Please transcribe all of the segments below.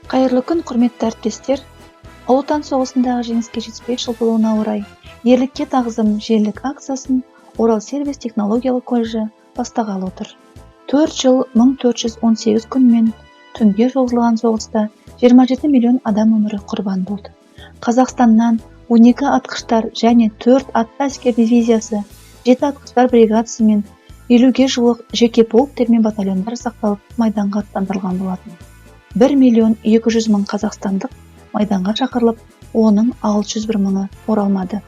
Қайырлы күн, құрметті әріптестер. Ұлы Отан соғысындағы жеңіске 75 жыл болуына орай ерлікке тағзым жерлік акциясын Орал сервис технологиялық колледжі бастағалы отыр. 4 жыл 1418 күн мен түнге созылған соғыста 27 миллион адам өмірі құрбан болды. Қазақстаннан 12 атқыштар және 4 атты әскер дивизиясы, 7 атқыштар бригадасы мен 50-ге жуық жеке полктер мен батальондар сақталып майданға аттандырылған болатын. 1 миллион 200 мың қазақстандық майданға шақырылып, оның 601 мыңы оралмады.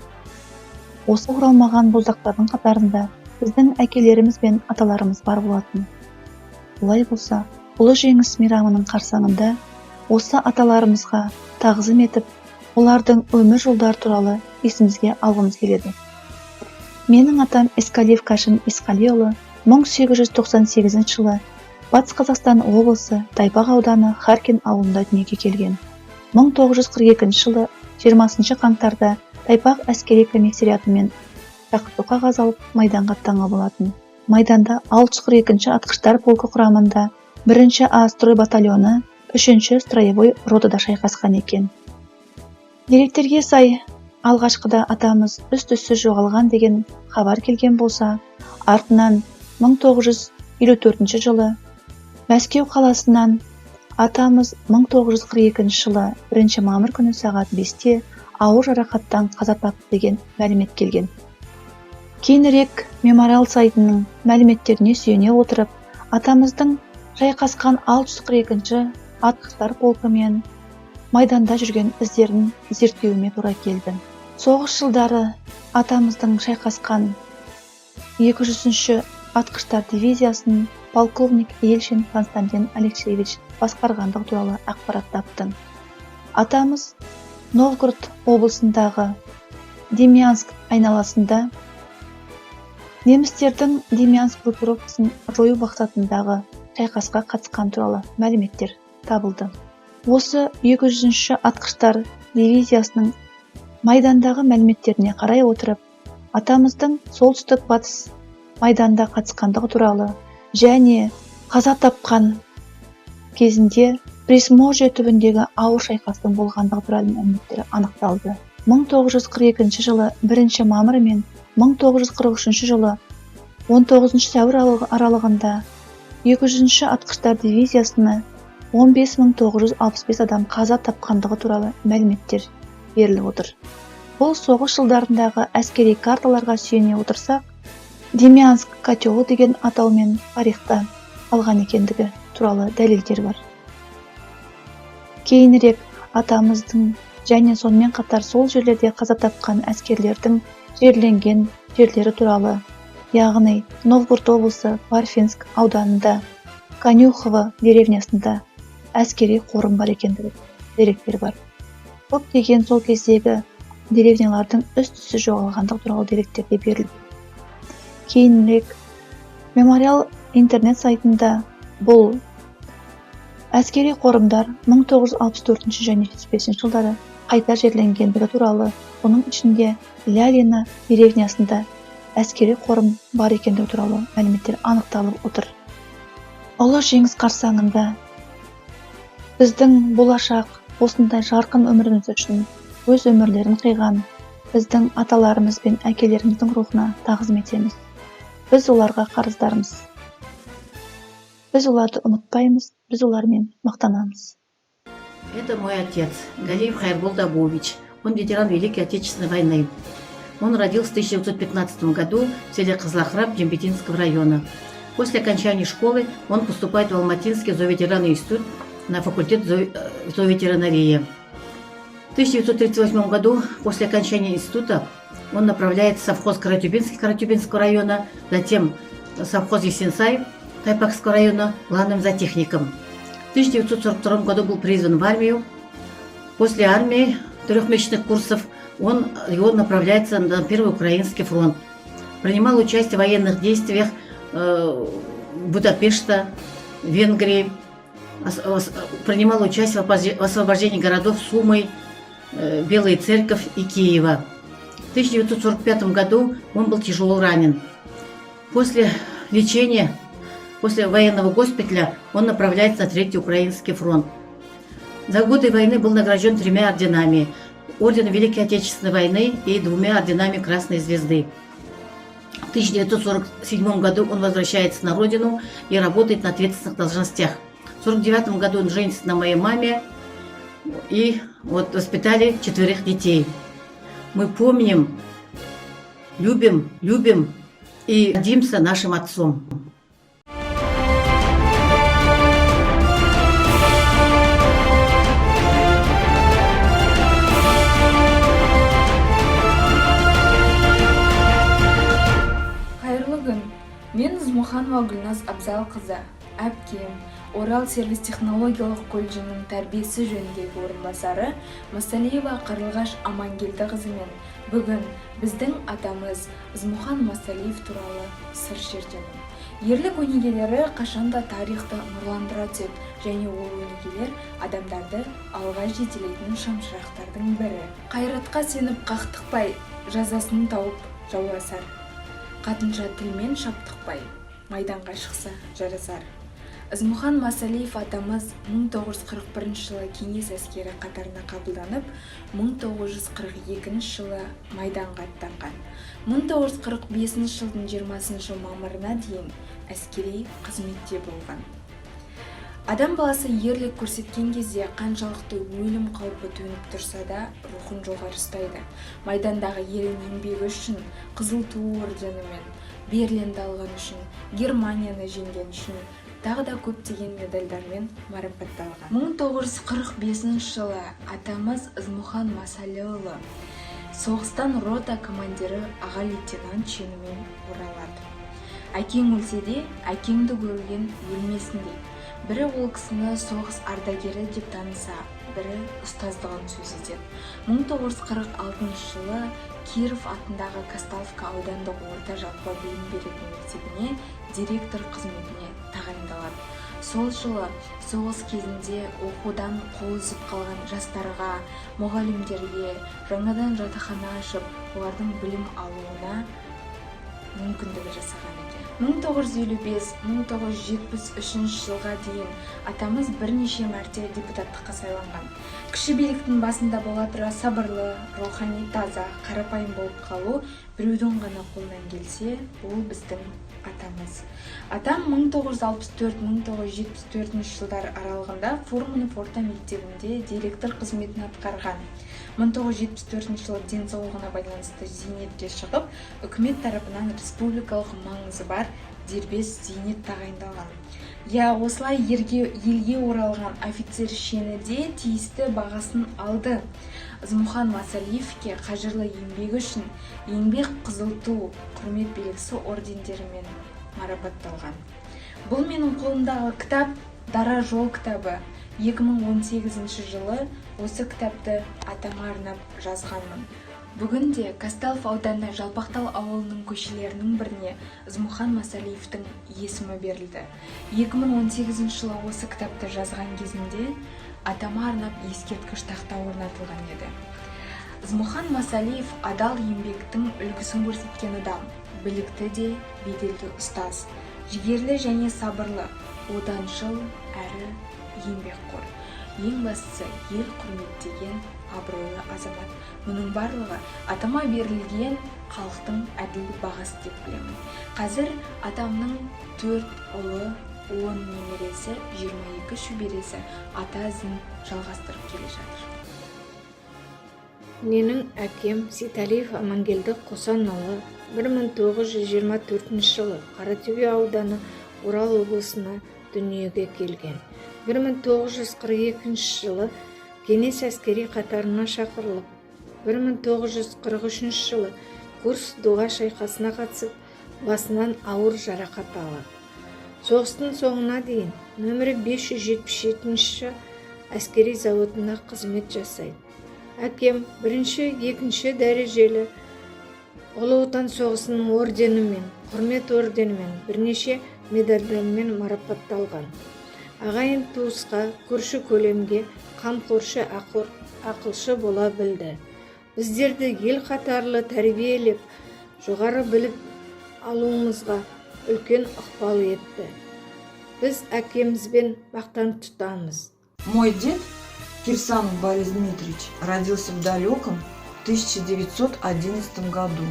Осы оралмаған боздақтардың қатарында біздің әкелеріміз бен аталарымыз бар болатын. Олай болса, ұлы жеңіс мейрамының қарсаңында осы аталарымызға тағзым етіп, олардың өмір жолдары туралы есімізге алғымыз келеді. Менің атам Ескалиев Кашын Есқалиұлы 1898 жылы Батыс Қазақстан облысы Тайпақ ауданы Харкин ауылында дүниеге келген. 1942 жылы 20 қаңтарда Тайпақ әскери комиссариатымен шақырту қағаз алып майданға аттанған болатын. Майданда 642 атқыштар полкі құрамында 1-ші А-строй батальоны 3-ші строевой ротада шайқасқан екен. Деректерге сай, алғашқыда атамыз із-түзсіз жоғалған деген хабар келген болса, артынан 1954 жылы Мәскеу қаласынан атамыз 1942 жылы 1 мамыр күні сағат 5-те ауыр жарақаттан қаза тапты деген мәлімет келген. Кейінірек мемориал сайтының мәліметтеріне сүйене отырып, атамыздың шайқасқан 642-ші атқыштар полкімен майданда жүрген іздерін зерттеуіме тура келді. Соғыс жылдары атамыздың шайқасқан 200-ші атқыштар дивизиясын полковник Ельшин Константин Алексеевич басқарғандығы туралы ақпарат таптым. Атамыз Новгород облысындағы Демьянск айналасында немістердің Демьянск группировкасын жою мақсатындағы шайқасқа қатысқан туралы мәліметтер табылды. Осы 200-ші атқыштар дивизиясының майдандағы мәліметтеріне қарай отырып, атамыздың солтүстік батыс майданда қатысқандығы туралы және қаза тапқан кезінде Присможье түбіндегі ауыр шайқастың болғандығы туралы мәліметтері анықталды. 1942 жылы 1 мамыр мен 1943 жылы 19 сәуір аралығында 200-ші атқыштар дивизиясына 15965 адам қаза тапқандығы туралы мәліметтер беріліп отыр. Бұл соғыс жылдарындағы әскери карталарға сүйене отырсақ, Демьянск котелы деген атаумен тарихта алған екендігі туралы дәлелдер бар. Кейінірек атамыздың және сонымен қатар сол жерлерде қаза тапқан әскерлердің жерленген жерлері туралы, яғни Новгород облысы Парфинск ауданында Конюхово деревнясында әскери қорым бар екендігі деректер бар. Көптеген сол кездегі деревнялардың із-түзсіз жоғалғандығы туралы деректер де берілді. Кейінірек мемориал интернет сайтында бұл әскери қорымдар 1964 және 75 жылдары қайта жерленгендігі туралы, оның ішінде Лялина деревнясында әскери қорым бар екендігі туралы мәліметтер анықталып отыр. Ұлы жеңіс қарсаңында біздің болашақ осындай жарқын өміріміз үшін өз өмірлерін қиған біздің аталарымыз бен әкелеріміздің рухына тағзым етеміз. Біз оларға қарыздармыз. Біз оларды ұмытпаймыз, біз олармен мақтанамыз. Это мой отец, Галиев Хайрбол Дабович. Он ветеран Великой Отечественной войны. Он родился в 1915 году в селе Козлохраб Джембетинского района. После окончания школы он поступает в Алматинский зооветеранный институт на факультет зооветеринарии. В 1938 году после окончания института он направляется в совхоз Каратюбинского района, затем совхоз Есенсай Тайпакского района главным зоотехником. В 1942 году был призван в армию. После армии 3-месячных курсов он направляется на Первый Украинский фронт. Принимал участие в военных действиях Будапешта, Венгрии. Принимал участие в освобождении городов Сумы, Белая Церковь и Киева. В 1945 году он был тяжело ранен. После лечения, после военного госпиталя, он направляется на Третий Украинский фронт. За годы войны был награжден 3 орденами: орденом Великой Отечественной войны и 2 орденами Красной Звезды. В 1947 году он возвращается на родину и работает на ответственных должностях. В 1949 году он женится на моей маме, и вот воспитали 4 детей. Мы помним, любим и гордимся нашим отцом. Мен Змуханова Гүлназ Абзалқызы, әпкем, Орал сервис технологиялық колледжінің тәрбиесі жөніндегі орынбасары Масалиева Қарлығаш Амангелдіқызымен бүгін біздің атамыз Змухан Масалиев туралы сыр шертемін. Ерлік өнегелері қашанда тарихты нұрландыра түседі, және ол өнегелер адамдарды алға жетелейтін шамшырақтардың бірі. Қайратқа сеніп қақтықпай, жазасын тауып жауласар. Қатынша тілмен шаптықпай, майданға шықса жарасар. Змухан Масалиев атамыз 1941 жылы кеңес әскері қатарына қабылданып, 1942 жылы майданға аттанған. 1945 жылдың 20 мамырына дейін әскери қызметте болған. Адам баласы ерлік көрсеткен кезде қаншалықты өлім қаупі төніп тұрса да рухын жоғары ұстайды. Майдандағы ерен еңбегі үшін Қызыл ту орденімен, Берлинді алған үшін, Германияны жеңген үшін тағы да көптеген медальдармен марапатталған. 1945 жылы атамыз Змухан Масалиұлы соғыстан рота командирі аға лейтенант шенімен оралады. Әкең өлсе де, әкеңді көрген өлмесін дейді. Бірі ол кісіні соғыс ардагері деп таныса, бірі ұстаздығын сөз етеді. 1946 жылы Киров атындағы Касталовка аудандық орта жалпы білім беретін мектебіне директор қызметіне тағайындалады. Сол жылы соғыс кезінде оқудан қол үзіп қалған жастарға, мұғалімдерге жаңадан жатақхана ашып, олардың білім алуына мүмкіндігі жасаған екен. 1955-1973 жылға дейін атамыз бірнеше мәрте депутаттыққа сайланған. Кіші биліктің басында бола тұра сабырлы, рухани таза, қарапайым болып қалу біреудің ғана қолынан келсе, ол біздің атамыз. Атам 1964-1974 жылдар аралығында Фурманов орта мектебінде директор қызметін атқарған. 1974 жылы денсаулығына байланысты зейнетке шығып, үкімет тарапынан республикалық маңызы бар дербес зейнет тағайындалған. Осылай елге оралған офицер шені де тиісті бағасын алды. Змухан Масалиевке қажырлы еңбегі үшін еңбек Қызыл ту, құрмет белгісі ордендерімен марапатталған. Бұл менің қолымдағы кітап Дара жол кітабы. 2018 жылы осы кітапты атама арнап жазғанмын. Бүгінде Касталов ауданы Жалпақтал ауылының көшелерінің біріне Змухан Масалиевтің есімі берілді. 2018 жылы осы кітапты жазған кезінде атама арнап ескерткіш тақта орнатылған еді. Змухан Масалиев адал еңбектің үлгісін көрсеткен адам, білікті де беделді ұстаз, жігерлі және сабырлы, оданшыл әрі еңбекқор. Ең бастысы ел құрметтеген абыройлы азамат. Мұның барлығы атама берілген халықтың әділ бағасы деп білемін. Қазір атамның 4 ұлы, 10 немересі, 22 шөбересі ата ізін жалғастырып келе жатыр. Менің әкем Сейталиев Амангелді Қосанұлы 1924 жылы Қаратөбе ауданы Орал облысына дүниеге келген. 1942 жылы кеңес әскери қатарына шақырылып, 1943 жылы Курск-Дуға шайқасына қатысып, басынан ауыр жарақат алады. Соғыстың соңына дейін нөмірі 577 әскери заводына қызмет жасайды. Әкем 1-2 дәрежелі Ұлы Отан соғысының орденімен, құрмет орденімен, бірнеше медальдармен марапатталған. Ағайын туысқа, көрші көлемге қамқоршы ақылшы бола білді. Біздерді ел қатарлы тәрбиелеп, жоғары біліп алуымызға үлкен ықпал етті. Біз әкемізбен мақтан тұтамыз. Мой дед Кирсанов Борис Дмитриевич родился в далеком 1911 году.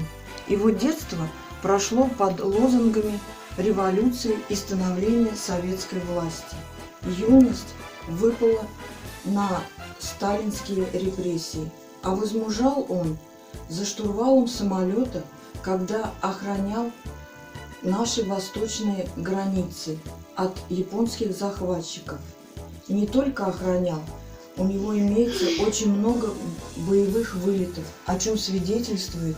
Его детство прошло под лозунгами революции и становления советской власти. Юность выпала на сталинские репрессии, а возмужал он за штурвалом самолета, когда охранял наши восточные границы от японских захватчиков. И не только охранял, у него имеется очень много боевых вылетов, о чем свидетельствуют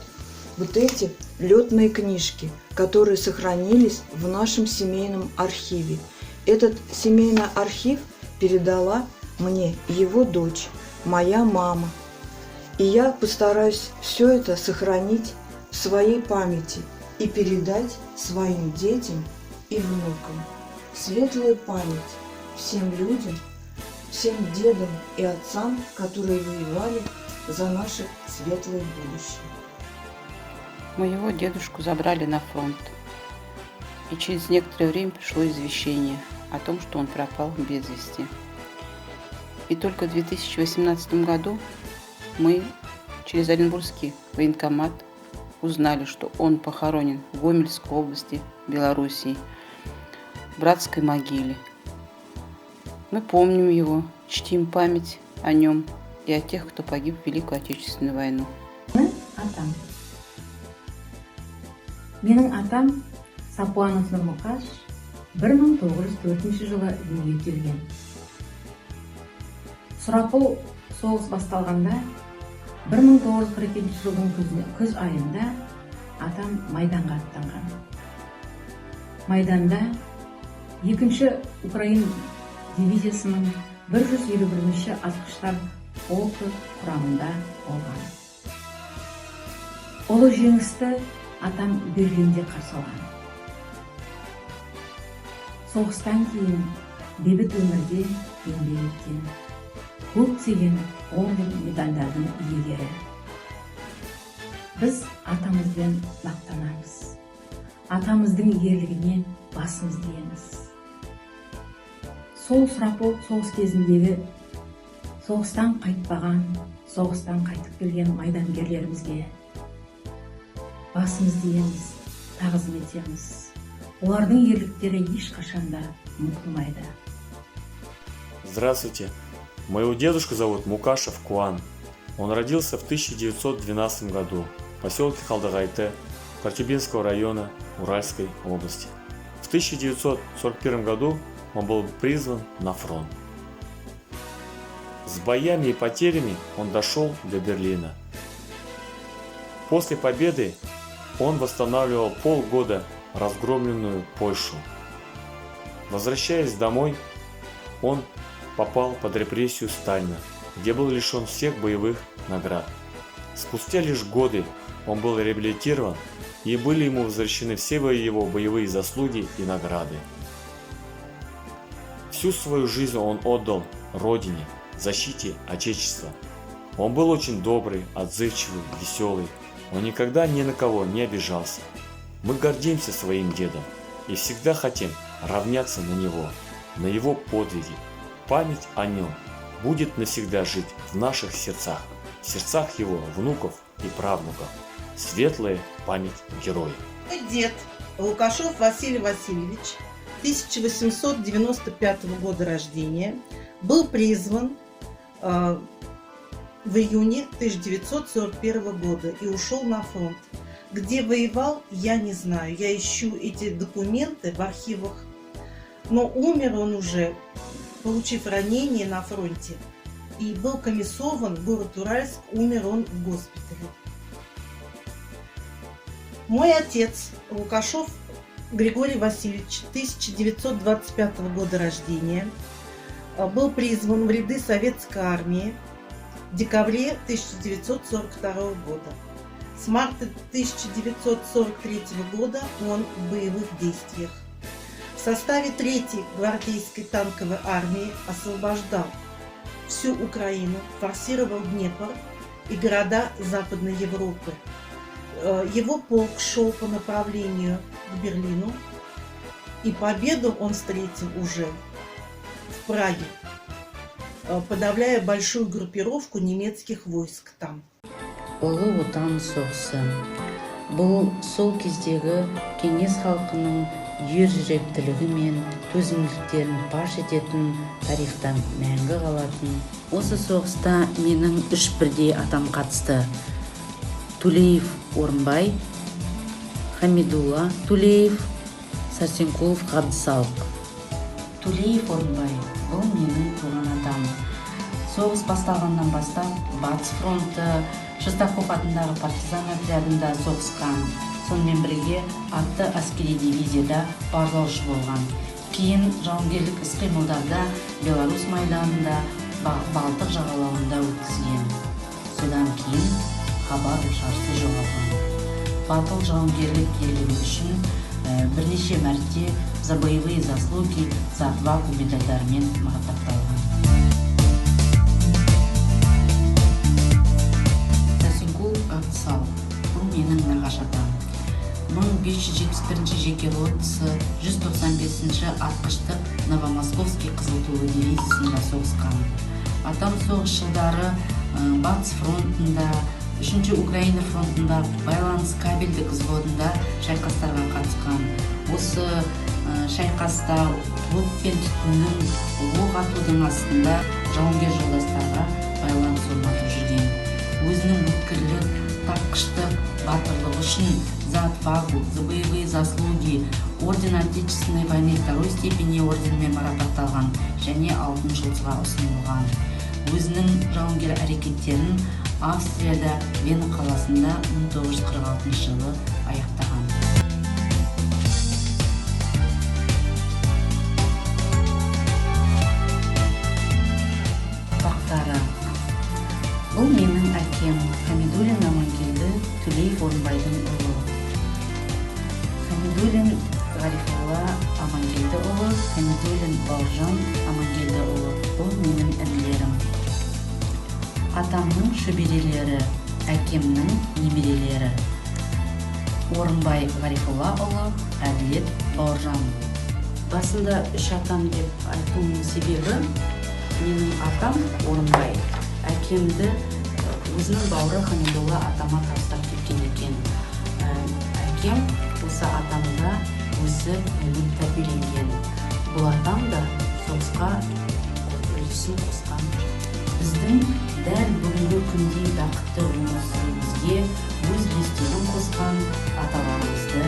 вот эти летные книжки, которые сохранились в нашем семейном архиве. Этот семейный архив передала мне его дочь, моя мама. И я постараюсь все это сохранить в своей памяти и передать своим детям и внукам. Светлая память всем людям, всем дедам и отцам, которые воевали за наше светлое будущее. Моего дедушку забрали на фронт, и через некоторое время пришло извещение о том, что он пропал без вести. И только в 2018 году мы через Оренбургский военкомат узнали, что он похоронен в Гомельской области, Белоруссии, в братской могиле. Мы помним его, чтим память о нем и о тех, кто погиб в Великую Отечественную войну. Менің атам Сапуанов Нұрмұқаш 1904 жылы дүниеге келген. Сұрапыл соғыс басталғанда 1942 жылдың күз айында атам Майданға аттанған. Майданда 2-ші Украин дивизиясының 151-ші атқыштар полкі құрамында болған. Ұлы жеңісті атам Берлинде қарсы алған. Соғыстан кейін бейбіт өмірде еңбек еткен, көптеген орден медальдардың иегері. Біз атамызбен мақтанамыз. Атамыздың ерлігіне басымыз иеміз. Сол сұрапыл соғыс кезіндегі соғыстан қайтпаған, соғыстан қайтып келген майдангерлерімізге басымыз иеміз, тағзым етеміз. Олардың ерліктері ешқашанда ұмытылмайды. Здравствуйте. Моего дедушку зовут Мукашев Куан. Он родился в 1912 году в поселке Халдагайте Коктебельского района Уральской области. В 1941 году он был призван на фронт. С боями и потерями он дошел до Берлина. После победы он восстанавливал полгода разгромленную Польшу. Возвращаясь домой, он попал под репрессию Сталина, где был лишен всех боевых наград. Спустя лишь годы он был реабилитирован, и были ему возвращены все его боевые заслуги и награды. Всю свою жизнь он отдал Родине, защите Отечества. Он был очень добрый, отзывчивый, веселый. Он никогда ни на кого не обижался. Мы гордимся своим дедом и всегда хотим равняться на него, на его подвиги. Память о нем будет навсегда жить в наших сердцах, в сердцах его внуков и правнуков. Светлая память героя. Мой дед Лукашов Василий Васильевич, 1895 года рождения, был призван в июне 1941 года и ушел на фронт. Где воевал, я не знаю. Я ищу эти документы в архивах. Но умер он уже, получив ранение на фронте. И был комиссован в город Уральск, умер он в госпитале. Мой отец Лукашов Григорий Васильевич, 1925 года рождения, был призван в ряды советской армии в декабре 1942 года. С марта 1943 года он в боевых действиях. В составе 3-й гвардейской танковой армии освобождал всю Украину, форсировал Днепр и города Западной Европы. Его полк шел по направлению к Берлину, и победу он встретил уже в Праге. подавляя большую группировку немецких войск там. Ұлы отан соғысы. Бұл сол кездегі кеңес халқының ержүректілігі мен төзімділіктерін паш ететін тарихтан мәңгі қалатын. Осы соғыста менің 3 бірдей атам қатысты. Тулеев Орынбай, Хамидулла Тулеев, Сарсенкулов Ғабдысалық. Тулеев Орынбай, бұл менің туған атам. Соғыс басталғаннан бастап Батыс фронты Шестаков атындағы партизан отрядында соғысқан. Сонымен бірге атты әскери дивизияда барлаушы болған. Кейін жауынгерлік іс-қимылдарда Беларусь майданында, Балтық жағалауында өткізген. Содан кейін хабар ошарсыз жоғалған. Батыл жауынгерлік ерлігі үшін бірнеше мәрте за боевые заслуги за отвагу медальдарымен марапатталған. Бұл менің нағашы атам. 1571 жеке ротасы 195-ші атқыштық Новомосковский қызыл тулы дивизиясында соғысқан. Атам соғыс жылдары Батыс фронтында, 3-ші Украина фронтында байланыс кабельдік взводында шайқастарға қатысқан. Осы шайқаста от пен түтіннің оқ атудың астында жауынгер жолдастарға байланыс орнатып жүрген. Өзінің өткірлік, тапқыштық, батырлығы үшін за отвагу, за боевые заслуги, орден Отечественной войны 2 степени орденімен марапатталған және алтын жұлдызға ұсынылған. Өзінің жауынгер әрекеттерін Австрияда Вена қаласында 1946 жылы аяқтаған. Бұл менің әкем Хамидуллин Амангелді Тулеев Орынбайдың ұлы. Хамидуллин Ғарифолла Амангелді ұлы, Хамидуллин Бауыржан Амангелді ұлы. Бұл менің інілерім. Атамның шөберелері, әкемнің немерелері. Орынбай Ғарифолла ұлы, Әділет Бауыржан. Басында 3 атам деп айтуымның себебі, менің атам Орынбай. Әкемді өзінің бауыры Хамидулла атама тастап кеткен екен. Әкем осы атамда өзі менің тәрбиеленген. Бұл атам да соғысқа үлесін қосқан. Біздің дәл бүгінгі күнде бақытты өмір сүруімізге өз үлестерін қосқан аталарымызды